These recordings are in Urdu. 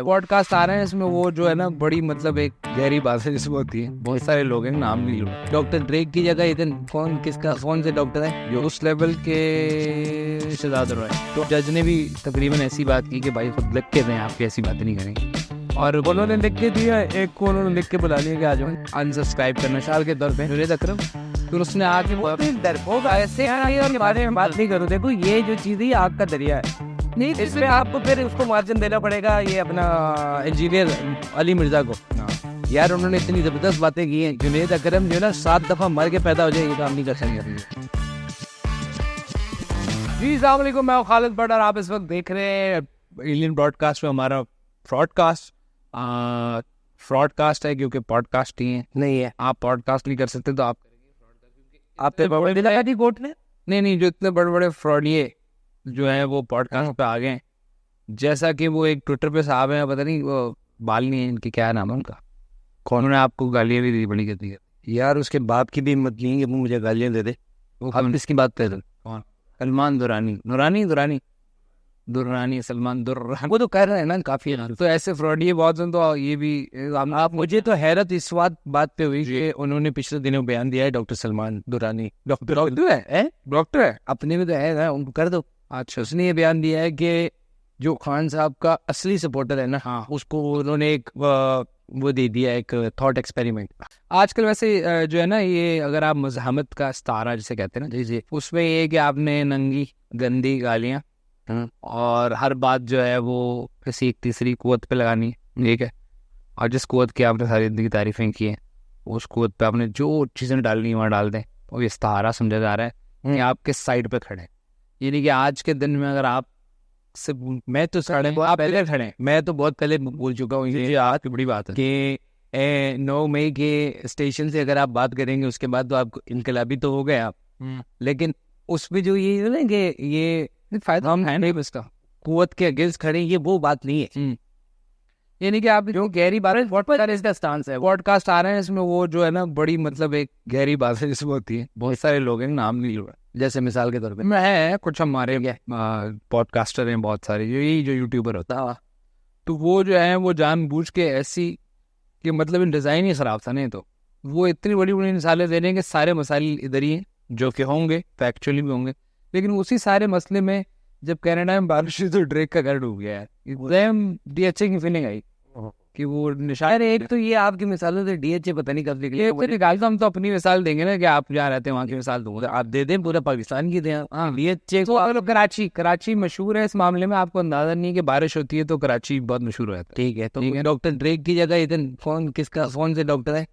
پوڈ کاسٹ آ رہے ہیں، اس میں وہ جو ہے نا بڑی مطلب ایک گہری بات ہے جس میں ہوتی ہے. بہت سارے لوگ ہیں، نام نہیں لوں. ڈاکٹر ڈریک کی جگہ کون سے ڈاکٹر ہے جو اس لیول کے شہزاد رائے. تو جج نے بھی تقریباً ایسی بات کی کہ بھائی خود لکھ کے دیں، آپ کی ایسی باتیں نہیں کریں. اور انہوں نے لکھ کے دیا، ایک کو انہوں نے لکھ کے بلا لیا کہ آ جاؤ انسبسکرائب کرنا شال کے طور پہ جنید اکرم. پھر اس نے آ کے ڈرپوک ایسے اور بارے میں بات نہیں کرو. دیکھو یہ جو چیز ہے آگ کا دریا ہے، نہیں اس میں آپ کو پھر اس کو مارجن دینا پڑے گا. یہ اپنا انجینئر علی مرزا کو یار انہوں نے اتنی زبردست باتیں کی ہیں. جنید اکرم جو ہے نا 7 دفعہ مر کے پیدا ہو جائے یہ کام نہیں کر سکیں. جی السلام علیکم، میں خالد بٹ اور آپ اس وقت دیکھ رہے ہیں ایلین براڈ کاسٹ میں ہمارا فراڈ کاسٹ ہے کیونکہ پوڈ کاسٹ ہی نہیں ہے. آپ پوڈ کاسٹ نہیں کر سکتے تو آپ کوٹ نے نہیں جو اتنے بڑے بڑے فراڈیے جو ہیں وہ پوڈ کاسٹ پہ آ گئے ہیں. جیسا کہ وہ ایک ٹویٹر پہ صاحب ہیں، پتہ نہیں وہ بال نہیں ہے ان کی، کیا نام ہے ان کا، کون نے آپ کو گالیاں بھی دی بڑی کرتی ہے یار. اس کے باپ کی بھی ہمت نہیں ہے کہ وہ مجھے گالیاں دے دے. آپ کس کی بات کر رہے ہیں؟ سلمان درانی سلمان درانی وہ تو کہہ رہے ہیں نا کافی. تو ایسے فراڈیے بہت ہیں. تو یہ بھی آپ مجھے تو حیرت اس بات پہ ہوئی کہ انہوں نے پچھلے دنوں بیان دیا ہے ڈاکٹر سلمان درانی ڈاکٹر ہے اپنے میں تو ہے نا، ان کو کر دو. اچھا اس نے یہ بیان دیا ہے کہ جو خان صاحب کا اصلی سپورٹر ہے نا، ہاں اس کو انہوں نے ایک وہ دے دیا ایک تھاٹ ایکسپیریمنٹ. آج کل ویسے جو ہے نا یہ اگر آپ مزاحمت کا استعارہ جسے کہتے ہیں نا، جی اس میں یہ کہ آپ نے ننگی گندی گالیاں اور ہر بات جو ہے وہ کسی ایک تیسری قوت پہ لگانی ہے، ٹھیک ہے. اور جس قوت کی آپ نے ساری زندگی تعریفیں کی ہیں اس قوت پہ آپ نے جو چیزیں ڈالنی ہیں وہاں ڈال دیں. اور یہ استعارہ سمجھا جا رہا ہے کہ آپ کے سائڈ پہ کھڑے ہیں. یعنی کہ آج کے دن میں اگر آپ سے میں تو آپ پہلے کھڑے ہیں، میں تو بہت پہلے بول چکا ہوں، یہ آج کی بڑی بات ہے کہ 9 مئی کے اسٹیشن سے اگر آپ بات کریں گے اس کے بعد تو آپ انقلابی تو ہو گئے آپ، لیکن اس میں جو یہ نا کہ یہ فائدہ ہم ہے نہیں اس کا، قوت کے اگینسٹ کھڑے، یہ وہ بات نہیں ہے. یعنی کہ آپ جو گہری بات ہے پوڈ کاسٹ آ رہے ہیں، اس میں وہ جو ہے نا بڑی مطلب ایک گہری بات ہے جس میں ہوتی ہے. بہت سارے لوگ ہیں، نام نہیں لوں، جیسے مثال کے طور پہ میں ہے کچھ ہمارے پوڈ کاسٹر ہیں بہت سارے، جو یوٹیوبر ہوتا ہے تو وہ جو ہے وہ جان بوجھ کے ایسی کہ مطلب ان ڈیزائن ہی خراب تھا. نہیں تو وہ اتنی بڑی بڑی مثالیں دے رہے ہیں کہ سارے مسائل ادھر ہی ہیں جو کہ ہوں گے، فیکچولی بھی ہوں گے، لیکن اسی سارے مسئلے میں جب کینیڈا میں بارش ہوئی تو ڈریک کا گھر ڈوب گیا ہے. ڈی ایچ اے کی فیلنگ آئی کہ وہ نشان ایک تو یہ آپ کی مثالوں سے ڈی ایچ اے پتہ نہیں کب نکلے. ہم تو اپنی مثال دیں گے نا کہ آپ جہاں رہتے ہیں وہاں کی مثال دوں گا، آپ دے دیں پورا پاکستان کی دیں. ڈی ایچ اے کراچی مشہور ہے اس معاملے میں. آپ کو اندازہ نہیں کہ بارش ہوتی ہے تو کراچی بہت مشہور ہو جاتا ہے. ٹھیک ہے، تو ڈاکٹر ڈریک کی جگہ کون سے ڈاکٹر ہے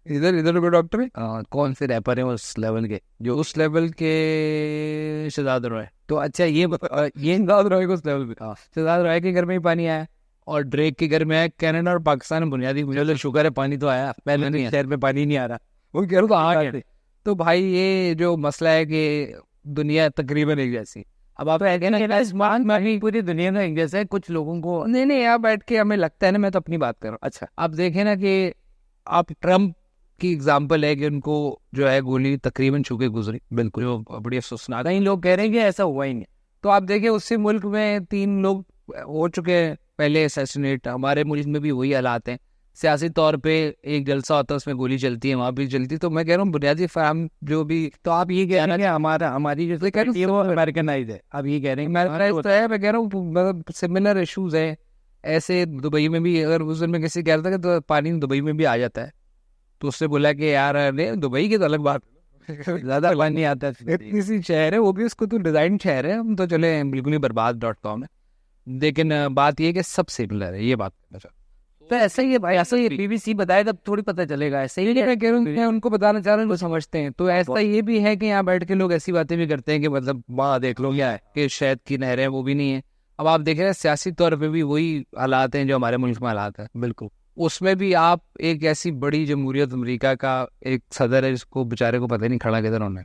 ادھر بھی ڈاکٹر ہے، کون سے ریپر ہیں اس لیول کے، جو اس لیول کے شہزاد رائے. تو اچھا یہ شہزاد رائے کو اس لیول پہ شہزاد رائے کے گھر میں ہی پانی آیا اور ڈریک کے گھر میں آیا. کینیڈا اور پاکستان میں بنیادی مجھے شکر ہے پانی تو آیا، پہلے نہیں شہر میں پانی نہیں آ رہا. وہ کہہ رہا تھا تو بھائی یہ جو مسئلہ ہے کہ دنیا تقریباً ایک جیسی. اب آپ پوری دنیا میں ایک جیسا ہے. کچھ لوگوں کو نہیں آپ بیٹھ کے ہمیں لگتا ہے نا، میں تو اپنی بات کر رہا ہوں. اچھا آپ دیکھیں نا کہ آپ ٹرمپ کی اگزامپل ہے کہ ان کو جو ہے گولی تقریباً چھو کے گزری، بالکل جو بڑی افسوسناک. کئی لوگ کہہ رہے ہیں کہ ایسا ہوا ہی نہیں. تو آپ دیکھیں اس سے ملک میں 3 لوگ ہو چکے ہیں پہلے اسیسنیٹ. ہمارے ملک میں بھی وہی حالات ہیں. سیاسی طور پہ ایک جلسہ ہوتا ہے اس میں گولی چلتی ہے، وہاں بھی چلتی. تو میں کہہ رہا ہوں بنیادی فراہم جو بھی، تو آپ یہ کہہ رہے ہیں کہ ہماری جو امریکنائز ہے، آپ یہ کہہ رہے ہیں میں کہہ رہا ہوں سملر ایشوز ہیں ایسے. دبئی میں بھی اگر اس دن میں کسی کہہ رہا تھا کہ تو پانی دبئی میں بھی آ جاتا ہے تو اس سے بولا کہ یار دبئی کی تو الگ بات زیادہ پانی نہیں آتا ہے، اتنی سی شہر ہے وہ بھی، اس کو تو ڈیزائن شہر ہے. ہم تو چلے بالکل ہی برباد.com ہے، لیکن بات یہ کہ سب سملر ہے. یہ بات کرنا چاہتا ہوں. تو ایسا ہی ہے بھائی، ایسا ہی BBC بتائے تب تھوڑی پتہ چلے گا. ایسا ہی میں کہہ رہا ہوں میں ان کو بتانا چاہ رہا ہوں، وہ سمجھتے ہیں. تو ایسا یہ بھی ہے کہ یہاں بیٹھ کے لوگ ایسی باتیں بھی کرتے ہیں کہ مطلب وہاں دیکھ لو کیا ہے کہ شہد کی نہریں وہ بھی نہیں ہے. اب آپ دیکھ رہے ہیں سیاسی طور پہ بھی وہی حالات ہیں جو ہمارے ملک میں حالات ہیں. بالکل اس میں بھی آپ ایک ایسی بڑی جمہوریت امریکہ کا ایک صدر ہے جس کو بیچارے کو پتہ نہیں کھڑا کدھر ہونا ہے.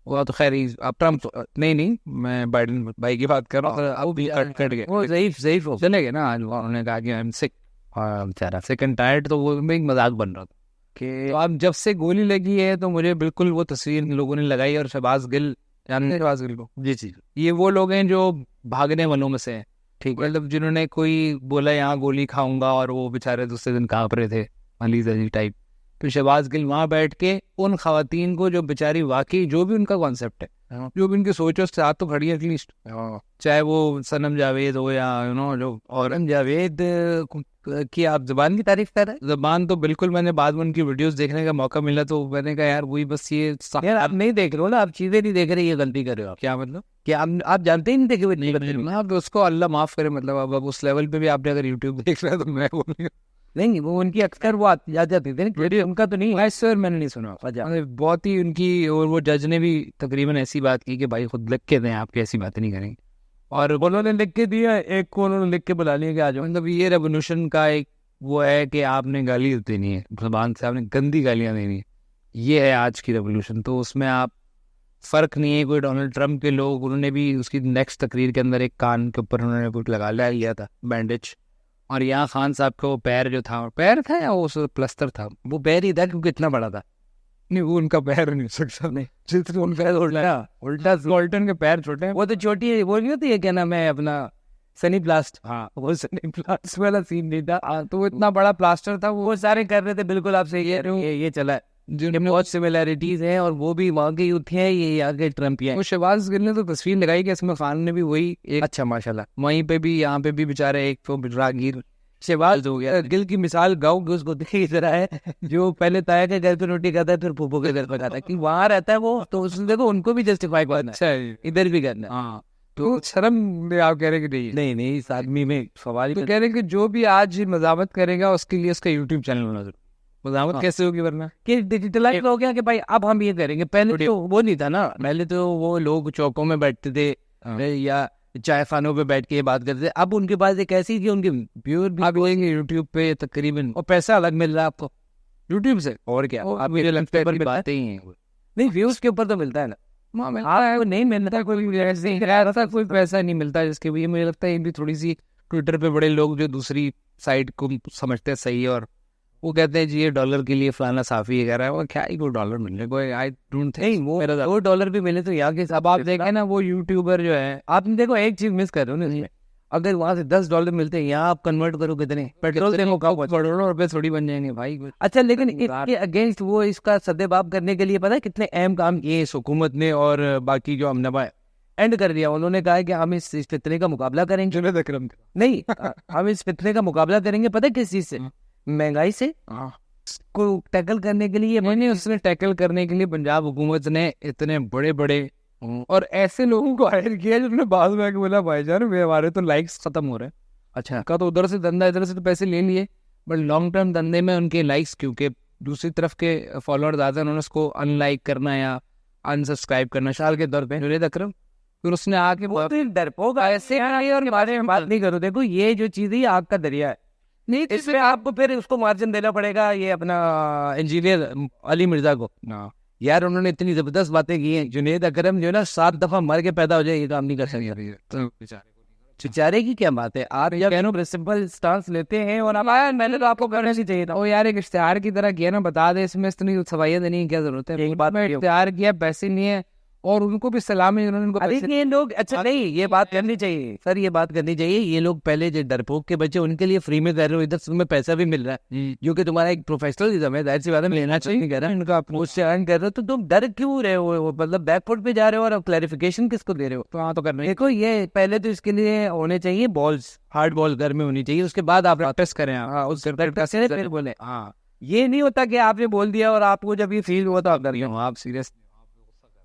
وہ تو خیر اب ٹرمپ نہیں میں بائیڈن بھائی کی بات کر رہا ہوں. اب بھی کٹ گئے، وہ ضعیف ہو چلے گئے نا. انہوں نے کہا کہ آئی ایم سک، بیچارہ سیک اینڈ ٹائرڈ. تو وہ ایک مذاق بن رہا تھا کہ اب جب سے گولی لگی ہے تو مجھے بالکل وہ تصویر لوگوں نے لگائی. اور شہباز گل، جانتے ہیں شہباز گل کو؟ جی یہ وہ لوگ ہیں جو بھاگنے والوں میں سے ہیں، ٹھیک ہے, مطلب جنہوں نے کوئی بولا یہاں گولی کھاؤں گا اور وہ بےچارے دوسرے دن کانپ رہے تھے, علی زری ٹائپ. پھر شہباز گل وہاں بیٹھ کے ان خواتین کو جو بیچاری واقعی جو بھی ان کا کانسیپٹ ہے, جو بھی ان کی سوچ ہے اس کے ساتھ تو کھڑی ہے ایٹ لیسٹ, چاہے وہ صنم جاوید ہو یا جو اورنگ جاوید کی آپ زبان کی تعریف کر رہے ہیں. زبان تو بالکل, میں نے بعد میں ان کی ویڈیوز دیکھنے کا موقع ملا تو میں نے کہا یار وہی بس یہ یار آپ نہیں دیکھ رہے ہو نا, آپ چیزیں نہیں دیکھ رہے, یہ غلطی کر رہے ہو. کیا مطلب کہ آپ جانتے ہی نہیں دیکھے ہوئے, آپ اس کو اللہ معاف کرے, مطلب اب اس لیول پہ بھی آپ نے اگر یوٹیوب دیکھ رہا ہے تو میں نہیں, وہ ان کی اکثر وہ آ جاتی تھی, ان کا تو نہیں سر, میں نے نہیں سنا. بہت ہی ان کی, اور وہ جج نے بھی تقریباً ایسی بات کی کہ بھائی خود لکھ کے دیں, آپ کی ایسی باتیں نہیں کریں گے. اور انہوں نے لکھ کے دیا, ایک کو انہوں نے لکھ کے بلا لیا کہ آ جاؤ. مطلب یہ ریولیوشن کا ایک وہ ہے کہ آپ نے گالی دینی ہے زبان سے, آپ نے گندی گالیاں دینی ہے, یہ ہے آج کی ریولیوشن. تو اس میں آپ فرق نہیں ہے. کوئی ڈونلڈ ٹرمپ کے لوگ, انہوں نے بھی اس کی نیکسٹ تقریر کے اندر ایک کان کے اوپر انہوں نے کچھ لگا لیا تھا بینڈیج, اور یہاں خان صاحب کا وہ پیر جو تھا, پیر تھا یا وہ پلسٹر تھا, وہ پیر ہی تھا کیونکہ اتنا بڑا تھا. نہیں وہ ان کا پیر نہیں ہو سکتا, نہیں جتنے ان پیر الٹا گولٹن کے پیر چھوٹے ہیں, وہ تو چھوٹی ہے, وہ نہیں ہوتی ہے کیا نام ہے اپنا سنی پلاسٹ, ہاں وہ سنی پلاسٹ والا سین نہیں تھا, تو وہ اتنا بڑا پلاسٹر تھا, وہ سارے کر رہے تھے بالکل آپ سے یہ چلا ہے, جن میں بہت سملیرٹیز ہیں, اور وہ بھی وہاں کے یوتھ ہیں, یہ یہاں کے ٹرمپ ہیں. وہ شہباز گل نے تو تصویر لگائی کہ اس میں خان نے بھی وہی اچھا ماشاء اللہ, وہیں پہ بھی یہاں پہ بھی بےچارے ایک تو راگیر شہباز ہو گیا. گل کی مثال گاؤں کی اس کو دیکھی طرح ہے, جو پہلے تایا کے گھر پہ روٹی کھاتا ہے, پھر پھوپھو کے گھر پہ کھاتا ہے, کہ وہاں رہتا ہے وہ, تو اس دیکھو ان کو بھی جسٹیفائی کرنا ہے, ادھر بھی کرنا ہے. ہاں تو شرم آپ کہہ رہے کہ نہیں اس آدمی میں سوال کہہ رہے کہ جو بھی آج مذاکرات کرے گا اس کے لیے اس کا یوٹیوب چینل ہونا ضروری. مذاکرات کیسے ہوگی ورنہ کہ ڈیجیٹلائز ہو گیا کہ بھائی اب ہم یہ کریں گے. پہلے تو وہ نہیں تھا نا, پہلے تو وہ لوگ چوکوں میں بیٹھتے تھے یا چائے خانوں پہ بیٹھ کے بات کرتے. اب ان کے پاس ایک ایسی کہ ان کے ویور بھی آپ ہوئیں گے یوٹیوب پہ تقریباً, اور پیسہ الگ مل رہا ہے آپ کو یوٹیوب سے, اور کیا آپ میرے لگتا ہے باتیں ہی ہیں, نہیں ویوز کے اوپر تو ملتا ہے نا, نہیں ملتا کوئی پیسہ نہیں ملتا جس کے بھی. مجھے لگتا ہے یہ بھی تھوڑی سی ٹویٹر پہ بڑے لوگ جو دوسری سائڈ کو سمجھتے ہیں صحیح, اور وہ کہتے ہیں جی یہ ڈالر کے لیے فلانا صافی یہ کہہ رہا ہے, وہ کیا ہی کوئی ڈالر ملنے کوئی, آئی ڈونٹ تھنک وہ ڈالر بھی ملے تو یہاں کے. اب آپ دیکھیں نا وہ یوٹیوبر جو ہے, آپ نے دیکھو ایک چیز مس کر رہے ہو نا, اگر وہاں سے $10 ملتے ہیں, یہاں آپ کنورٹ کرو کتنے پیٹرول سے کروڑوں روپے تھوڑی بن جائیں گے بھائی. اچھا لیکن اس کے اگینسٹ وہ اس کا سدباب کرنے کے لیے پتا ہے کتنے اہم کام کیے اس حکومت نے, اور باقی جو ہم اینڈ کر دیا. انہوں نے کہا کہ ہم اس فتنے کا مقابلہ کریں گے, جنید اکرم نہیں, ہم اس فتنے کا مقابلہ کریں گے پتہ کس چیز سے, مہنگائی سے. کو ٹیکل کرنے کے لیے میں نے اس نے ٹیکل کرنے کے لیے پنجاب حکومت نے اتنے بڑے بڑے اور ایسے لوگوں کو ہائر کیا جنہوں نے بعض میں بولا بھائی جان ہمارے تو لائکس ختم ہو رہے ہیں. اچھا کا تو ادھر سے دھندا, ادھر سے تو پیسے لے لیے, بٹ لانگ ٹرم دھندے میں ان کے لائکس, کیونکہ دوسری طرف کے فالوور زیادہ, انہوں نے اس کو ان لائک کرنا یا ان سبسکرائب کرنا. شال کے طور پہ جنید اکرم, پھر اس نے آ کے ڈرپوک ایسے اور بارے میں بات نہیں کرو. دیکھو یہ جو چیز ہے آگ کا دریا ہے, نہیں اس میں آپ کو پھر اس کو مارجن دینا پڑے گا. یہ اپنا انجینئر علی مرزا کو یار, انہوں نے اتنی زبردست باتیں کی ہیں. جنید اکرم جو ہے نا 7 دفعہ مر کے پیدا ہو جائے, یہ کام نہیں کر سکتے. بیچارے کی کیا بات ہے, آپ سمپل سٹانس لیتے ہیں, اور میں نے تو آپ کو کرنا ہی چاہیے تھا. وہ یار ایک اشتہار کی طرح کیا نا, بتا دے اس میں اتنی صفائیت نہیں ہے, کیا ضرورت ہے. ایک بات میں اشتہار کیا, پیسے نہیں ہے, اور ان کو بھی سلام ہے, انہوں نے یہ لوگ اچھا نہیں, یہ بات کرنی چاہیے سر, یہ بات کرنی چاہیے. یہ لوگ پہلے جو ڈرپوک کے بچے, ان کے لیے فری میں کر رہے ہو, ادھر تمہیں پیسہ بھی مل رہا ہے, جو کہ تمہارا ایک پروفیشنلزم ہے, ظاہر سی بات ہے لینا چاہیے. کہہ رہا ہے ان کا اپروچ سے ارن کر رہے ہو, تو تم ڈر کیوں رہے ہو, مطلب بیک فٹ پہ جا رہے ہو, اور کلیریفیکیشن کس کو دے رہے ہو. تو ہاں تو کرنا دیکھو, یہ پہلے تو اس کے لیے ہونے چاہیے بالز, ہارڈ بال گھر میں ہونی چاہیے, اس کے بعد آپ ٹیسٹ کریں. ہاں اس سے بولے, ہاں یہ نہیں ہوتا کہ آپ نے بول دیا اور آپ کو جب یہ فیل ہوا تو آپ ڈر گئے ہو. آپ سیریس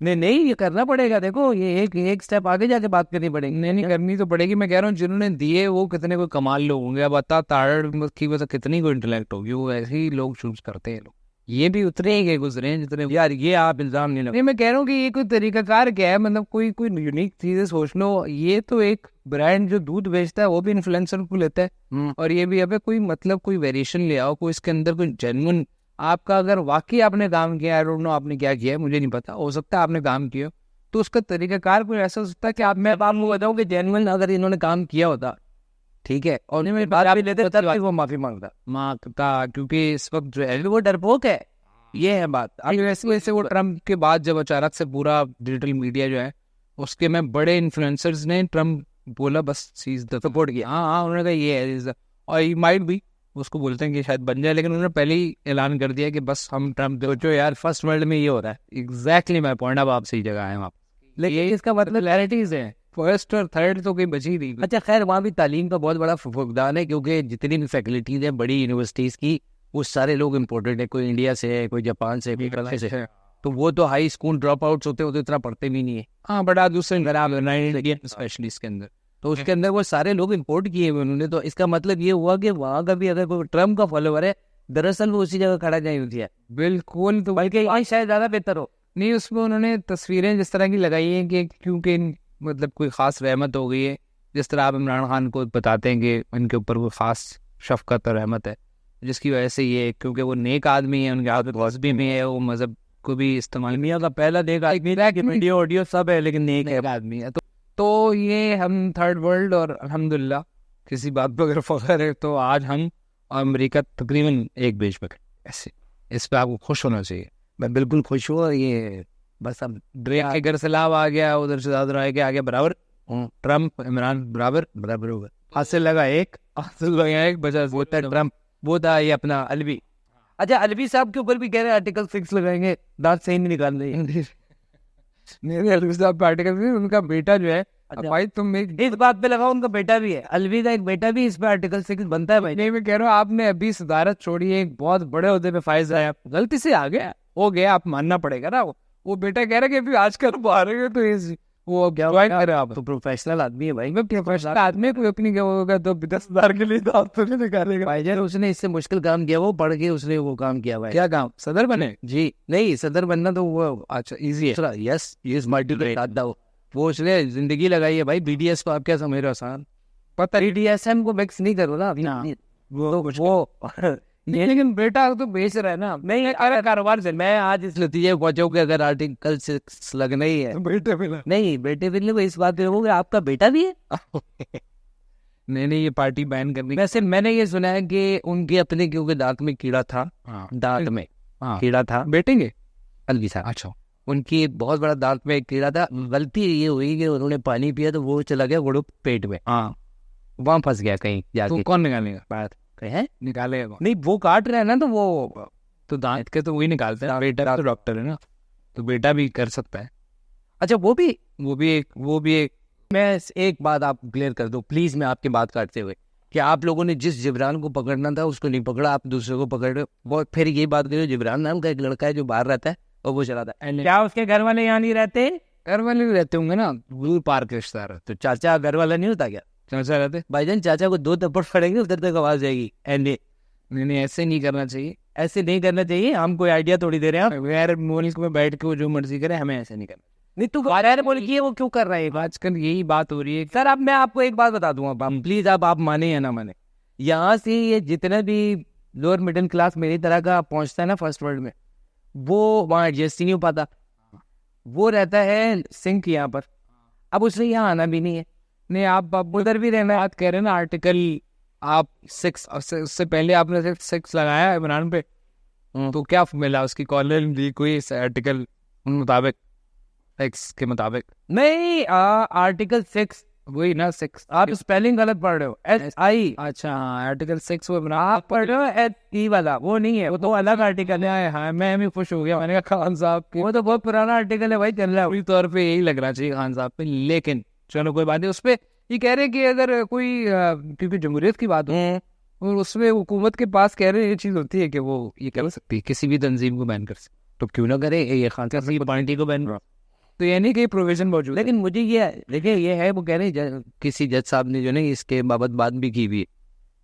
نہیں, یہ کرنا پڑے گا. دیکھو یہ ایک سٹیپ آگے جا کے بات کرنی پڑے گی. نہیں کرنی تو پڑے گی. میں کہہ رہا ہوں جنہوں نے دیے وہ کتنے کوئی کمال لوگ ہوں گے. اب بتا تاڑ کی وجہ کتنی کوئی انٹلیکٹ ہوگی, وہ ایسے ہی لوگ چوز کرتے ہیں. لوگ یہ بھی اتنے ہی گئے گزرے ہیں جتنے. یار یہ آپ الزام نہیں لگا. میں کہہ رہا ہوں کہ یہ کوئی طریقہ کار کیا ہے, مطلب کوئی یونیک چیزیں سوچ لو. یہ تو ایک برانڈ جو دودھ بیچتا ہے وہ بھی انفلوئنسر کو لیتا ہے, اور یہ بھی اب کوئی مطلب کوئی ویریشن لے آؤ, کوئی اس کے اندر کوئی جینون آپ کا, اگر واقعی آپ نے کام کیا, آئی ڈونٹ نو آپ نے کیا کیا ہے, مجھے نہیں پتا, ہو سکتا ہے آپ نے کام کیا, تو اس کا طریقہ کار کوئی ایسا ہو سکتا ہے کہ آپ, میں آپ کو بتاؤں کہ جینوئن اگر انہوں نے کام کیا ہوتا, ٹھیک ہے, اور بات بھی لیتے ہوتا وہ معافی مانگتا, کیونکہ اس وقت جو ہے وہ ڈرپوک ہے. یہ ہے بات. ویسے وہ ٹرمپ کے بعد جب اچانک سے پورا ڈیجیٹل میڈیا جو ہے اس کے میں بڑے انفلوئنسرز نے ٹرمپ بولا بس چیز سپورٹ کیا. ہاں انہوں نے کہا یہ ہے اور یہ مائٹ بھی اس کو بولتے ہیں کہ شاید بن جائے, لیکن انہوں نے پہلے ہی اعلان کر دیا کہ بس ہم ٹرمپ جو یار فرسٹ ورلڈ میں یہ ہو رہا ہے. Exactly my point. اب آپ صحیح جگہ آئے ہیں آپ, لیکن اس کا مطلب کلیئرٹیز ہے, فرسٹ اور تھرڈ تو کوئی بچی نہیں. اچھا خیر وہاں بھی تعلیم کا بہت بڑا فقدان ہے, کیونکہ جتنی بھی فیکلٹیز ہیں بڑی یونیورسٹیز کی وہ سارے لوگ امپورٹنٹ ہیں, کوئی انڈیا سے ہے, کوئی جاپان سے, کوئی کہیں سے, تو وہ تو ہائی اسکول ڈراپ آؤٹس ہوتے ہیں, وہ تو اتنا پڑھتے بھی نہیں ہے. ہاں بٹ آپ دوسرے اسپیشلی اس کے اندر, تو اس کے اندر وہ سارے لوگ امپورٹ کیے ہوئے انہوں نے. تو اس کا مطلب یہ ہوا کہ وہاں کا بھی اگر کوئی ٹرمپ کا فالوور ہے دراصل وہ اسی جگہ کھڑا نہیں ہوتی ہے. بالکل, تو بلکہ یہ شاید زیادہ بہتر ہو. نہیں اس میں انہوں نے تصویریں جس طرح کی لگائی ہیں کہ کیونکہ مطلب کوئی خاص رحمت ہو گئی ہے, جس طرح آپ عمران خان کو بتاتے ہیں کہ ان کے اوپر کوئی خاص شفقت اور رحمت ہے, جس کی وجہ سے یہ کیونکہ وہ نیک آدمی ہے, ان کے ہاتھ غصبی میں ہے, وہ مذہب کو بھی استعمال میاں کا پہلا نیک آدمی ہے کہ ویڈیو سب ہے لیکن نیک آدمی ہے. تو یہ ہم تھرڈ ورلڈ, اور الحمدللہ کسی بات پہ اگر فخر ہے تو آج ہم اور امریکہ تقریباً ایک بیچ پہ ایسے, اس پہ آپ کو خوش ہونا چاہیے. میں بالکل خوش ہوں. اور یہ بس اب ڈریک کے گھر سے لاب آ گیا, ادھر سے زیادہ رہ کے آگے برابر, ٹرمپ عمران برابر ہوگا. حاصل لگا ایک بچا, وہ تھا ٹرمپ, وہ تھا یہ اپنا الوی. اچھا الوی صاحب کے اوپر بھی کہہ رہے ہیں آرٹیکل 6 لگائیں گے, دانت صحیح نہیں نکال رہے ہیں. نہیں الوی صاحب پہ آرٹیکل, ان کا بیٹا جو ہے بھائی تم اس بات پہ لگاؤ, ان کا بیٹا بھی ہے, الوی کا ایک بیٹا بھی اس پہ آرٹیکل 6 بنتا ہے. بھائی نہیں میں کہہ رہا ہوں آپ نے ابھی صدارت چھوڑی ہے, ایک بہت بڑے عہدے پہ فائز آیا, غلطی سے آ گیا, ہو گیا, آپ ماننا پڑے گا نا. وہ بیٹا کہہ رہا کہ ابھی آج کل وہ آ رہے ہیں تو وہ آپ تو پروفیشنل آدمی ہے بھائی. میں پروفیشنل آدمی کوئی اپنی ہوگا تو 10,000 کے لیے دانت تو نہیں نکالے گا. بھائی جان اس نے اس سے مشکل کام کیا, وہ پڑھ کے اس نے وہ کام کیا ہوا ہے. کیا کام؟ صدر بنے؟ جی نہیں, صدر بننا تو وہ اچھا ایزی ہے. یس یس ملٹی وہ اس نے زندگی لگائی ہے بھائی. بی ڈی ایس کو آپ کیا سمجھ رہے ہو آسان؟ پتہ بی ڈی ایس ایم کو مکس نہیں کرو نا وہ لیکن بیٹا تو بیچ رہا ہے نا. نہیں کاروبار سے میں آج اس نتیجے پہنچا کہ اگر آرٹیکل 6 لگنا ہی ہے بیٹے پہ نہیں بیٹے پہ اس بات پہ رہو گے, آپ کا بیٹا بھی ہے. نہیں یہ پارٹی بین کرنی. ویسے میں نے یہ سنا ہے کہ ان کے اپنے کیونکہ دانت میں کیڑا تھا, دانت میں کیڑا تھا, بیٹیں گے الوی صاحب. اچھا ان کی بہت بڑا دانت میں ایک کیڑا تھا. غلطی یہ ہوئی کہ انہوں نے پانی پیا تو وہ چلا گیا گڑو پیٹ میں, وہاں پھنس گیا کہیں جا کے. کون نکالے گا؟ بات ہے نکالے گا نہیں, وہ کاٹ رہے ہیں نا, تو وہ تو دانت کے تو وہی نکالتے ہیں. بیٹا تو ڈاکٹر ہے نا, تو بیٹا بھی کر سکتا ہے. اچھا وہ بھی ایک میں ایک بات آپ کلیئر کر دو پلیز, میں آپ کی بات کاٹتے ہوئے, کہ آپ لوگوں نے جس جبران کو پکڑنا تھا اس کو نہیں پکڑا, آپ دوسرے کو پکڑ رہے ہو. وہ پھر یہ بات کرو, جبران نام کا ایک لڑکا ہے جو باہر رہتا ہے اور وہ چلاتا ہے. کیا اس کے گھر والے یہاں نہیں رہتے؟ گھر والے بھی رہتے ہوں گے نا, دور پارک رشتہ دار. تو چاچا گھر والا نہیں ہوتا کیا؟ چاچا رہتے بھائی جان, چاچا کو 2 تھپڑ پڑیں گے ادھر تک آواز جائے گی. نہیں ایسے نہیں کرنا چاہیے, ایسے نہیں کرنا چاہیے. ہم کوئی آئیڈیا تھوڑی دے رہے ہیں, غیر ملک میں بیٹھ کے وہ جو مرضی کرے, ہمیں ایسے نہیں کرنا. نہیں تو غیر ملکی ہے وہ کیوں کر رہے ہیں؟ آج کل یہی بات ہو رہی ہے. سر اب میں آپ کو ایک بات بتا دوں گا, پلیز آپ مانے یا نہ مانے, یہاں سے یہ جتنا بھی لوور مڈل کلاس میری طرح کا پہنچتا ہے نا فرسٹ ورلڈ میں, وہ وہاں ایڈجسٹ ہی نہیں ہو پاتا. وہ رہتا ہے سنک یہاں پر, اب اس نے یہاں آنا بھی نہیں ہے. نہیں آپ ادھر بھی رہنا, بات کہہ رہے ہیں نا آرٹیکل آپ 6, اس سے پہلے آپ نے 6 لگایا عمران پہ, تو کیا ملا اس کی کالر دی کوئی آرٹیکل مطابق 6 کے مطابق؟ نہیں آرٹیکل 6 وہی نا 6, آپ اسپیلنگ غلط پڑھ رہے ہو, SI. اچھا ہاں آرٹیکل 6 وہ آپ پڑھ رہے ہو SE والا, وہ نہیں ہے, وہ تو الگ آرٹیکل ہے. ہاں میں بھی خوش ہو گیا, میں نے کہا خان صاحب وہ تو بہت پرانا آرٹیکل ہے بھائی, چل رہا ہے پوری طور پہ یہی لگ رہا چاہیے خان صاحب پہ. لیکن چلو کوئی بات نہیں, اس پہ یہ کہہ رہے کہ اگر کوئی کیونکہ جمہوریت کی بات ہو اور اس میں حکومت کے پاس کہہ رہے یہ چیز ہوتی ہے کہ وہ یہ کر سکتی ہے, کسی بھی تنظیم کو بین کر سکتی, تو کیوں نہ کرے یہ خان صاحب پارٹی کو بین. تو یعنی کہ پروویژن موجود. لیکن مجھے یہ دیکھیں یہ ہے, وہ کہہ رہے کسی جج صاحب نے جو نا اس کے بابت بات بھی کی ہوئی ہے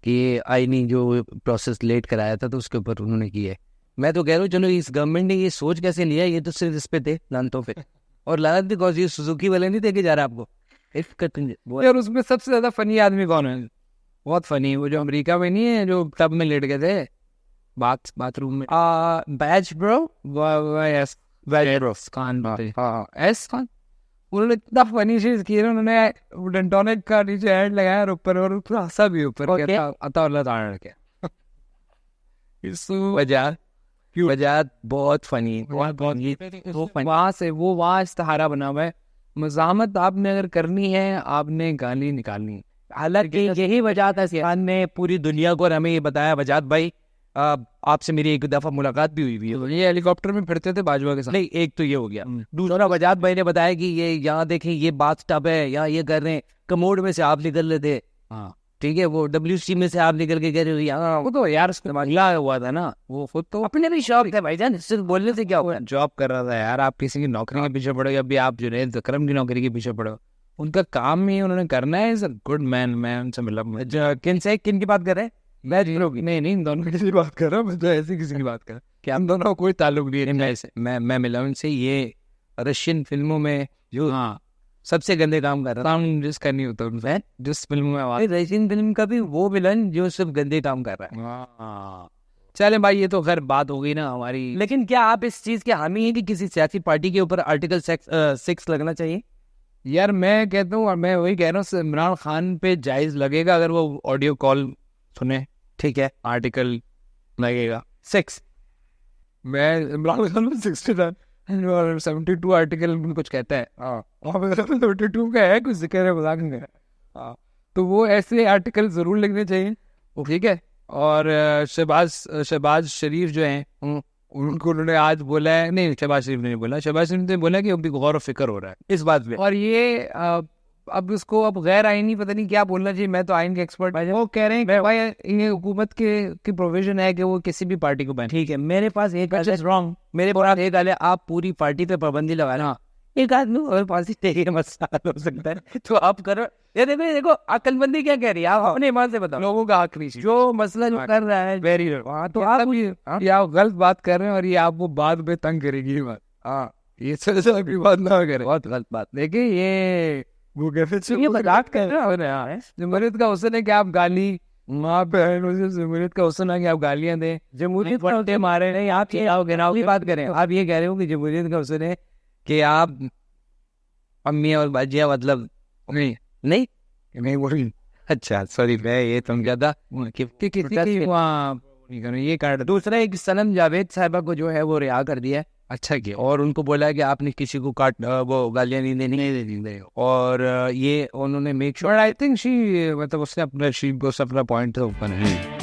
کہ یہ آئینی جو پروسیس لیٹ کرایا تھا تو اس کے اوپر انہوں نے کی ہے. میں تو کہہ رہا ہوں چلو اس گورنمنٹ نے یہ سوچ کیسے لیا, یہ تو صرف اس پہ تھے لانتوں پہ, اور لانت بھی کون سی سوزوکی والے نہیں دے کے جا رہا آپ کو. اور اس میں سب سے زیادہ فنی آدمی کون ہے؟ بہت فنی, وہ جو امریکہ میں نہیں ہے جو ٹب میں لیٹ گئے تھے باتھ روم میں, بیچ برو خان, ایس خان. انہوں نے اتنا فنی چیز کی, انہوں نے ڈنٹونک کا نیچے ہینڈ لگایا اور اوپر, اور ہنسا بھی اوپر, عطا اللہ تعالی کیا وجہ بہت فنی. وہاں سے وہاں استہارہ بنا ہوا ہے مزاحمت آپ نے اگر کرنی ہے آپ نے گالی نکالنی ہے. حالانکہ یہی وجہ تھا سلمان نے پوری دنیا کو ہمیں یہ بتایا وجاد بھائی آپ سے میری ایک دفعہ ملاقات بھی ہوئی ہے. یہ ہیلی کاپٹر میں پھرتے تھے باجوہ کے ساتھ. نہیں ایک تو یہ ہو گیا. دوسرا وجاد بھائی نے بتایا کہ یہ یہاں دیکھیں یہ باتھ ٹب ہے, یہاں یہ کر رہے ہیں, کموڈ میں سے آپ نکل رہے تھے. ہاں ٹھیک ہے, وہ WC میں سے آپ نکل کے کہہ رہے ہو یہاں. وہ تو یار اس کو ملا ہوا تھا نا, وہ خود تو اپنے بھی شوق تھا بھائی جان, صرف بولنے سے کیا ہوا. جاب کر رہا تھا یار. آپ کسی کی نوکری کے پیچھے پڑے, ابھی آپ جنید اکرم کی نوکری کے پیچھے پڑے, ان کا کام ہی انہوں نے کرنا ہے. گڈ مین. میں ان سے ملا. کن کی بات کر رہے ہیں؟ نہیں ان دونوں کی بات کر رہا ہوں میں, تو ایسی کسی کی بات کر رہا ہوں کہ ہم دونوں کا کوئی تعلق نہیں ہے. میں ملا ان سے. یہ رشین فلموں میں جو سب سے گندے کام کر رہا کام جس کا نہیں ہوتا ان سے, جس فلم میں ہے رشین فلم کا بھی وہ ولن جو صرف گندے کام کر رہا ہے. چلے بھائی یہ تو خیر بات ہو گئی نا ہماری. لیکن کیا آپ اس چیز کے حامی ہیں کہ کسی سیاسی پارٹی کے اوپر آرٹیکل 6 لگنا چاہیے؟ یار میں کہتا ہوں, اور میں وہی کہہ رہا ہوں, عمران خان پہ جائز لگے گا اگر وہ آڈیو کال سنے. ٹھیک ہے, آرٹیکل لگے گا 6. میں عمران خان میں 72 آرٹیکل کچھ کہتا ہے. 72 کا ہے کچھ ذکر ہے, مذاق نہیں ہے. تو وہ ایسے آرٹیکل ضرور لکھنے چاہیے. ٹھیک ہے. اور شہباز شریف جو ہیں ان کو انہوں نے آج بولا ہے, نہیں شہباز شریف نے نہیں بولا, شہباز شریف نے بولا کہ ابھی غور و فکر ہو رہا ہے اس بات پہ. اور یہ اب اس کو اب غیر آئینی پتہ نہیں کیا بولنا چاہیے. میں تو آئین کے ایکسپرٹ, وہ کہہ رہے ہیں کہ بھائی یہ حکومت کی پروویژن ہے کہ وہ کسی بھی پارٹی کو بین. ٹھیک ہے, میرے پاس ایک رانگ. میرے پاس ایک حال ہے, آپ پوری پارٹی پہ پابندی لگا رہے ہیں. ایک آدمی اور پاس ہی مسئلہ ہو سکتا ہے تو آپ کرو. یہ دیکھو عقل بندی کیا کہہ رہی ہے, آپ اپنے ایمان سے بتاؤ. لوگوں کا حق نہیں, جو مسئلہ جو کر رہا ہے ویری تو آپ یہ آپ غلط بات کر رہے ہیں, اور یہ آپ کو بعد میں تنگ کرے گی یہ بات. یہ سلسلہ کی بات نہ کرے, بہت غلط بات. دیکھیں یہ وہ یہ مذاق کر رہے ہیں. جمہوریت کا حسن ہے کہ آپ گالی ماں بہن, جمہوریت کا حسن ہے کہ آپ گالیاں دیں, جمہوریت کا مارے نہیں. آپ یہ بات کریں, آپ یہ کہہ رہے ہو کہ جمہوریت کا حسن ہے کہ آپ امیاں اور باجیاں مطلب نہیں وہی. اچھا سوری, میں یہ تم زیادہ یہ کارڈ. دوسرا ایک سنم جاوید صاحبہ کو جو ہے وہ رہا کر دیا ہے. اچھا کیا. اور ان کو بولا ہے کہ آپ نے کسی کو وہ گالیاں نہیں دینی. اور یہ انہوں نے میک شور, آئی تھنک مطلب اس نے اپنا پوائنٹ اوپن ہے.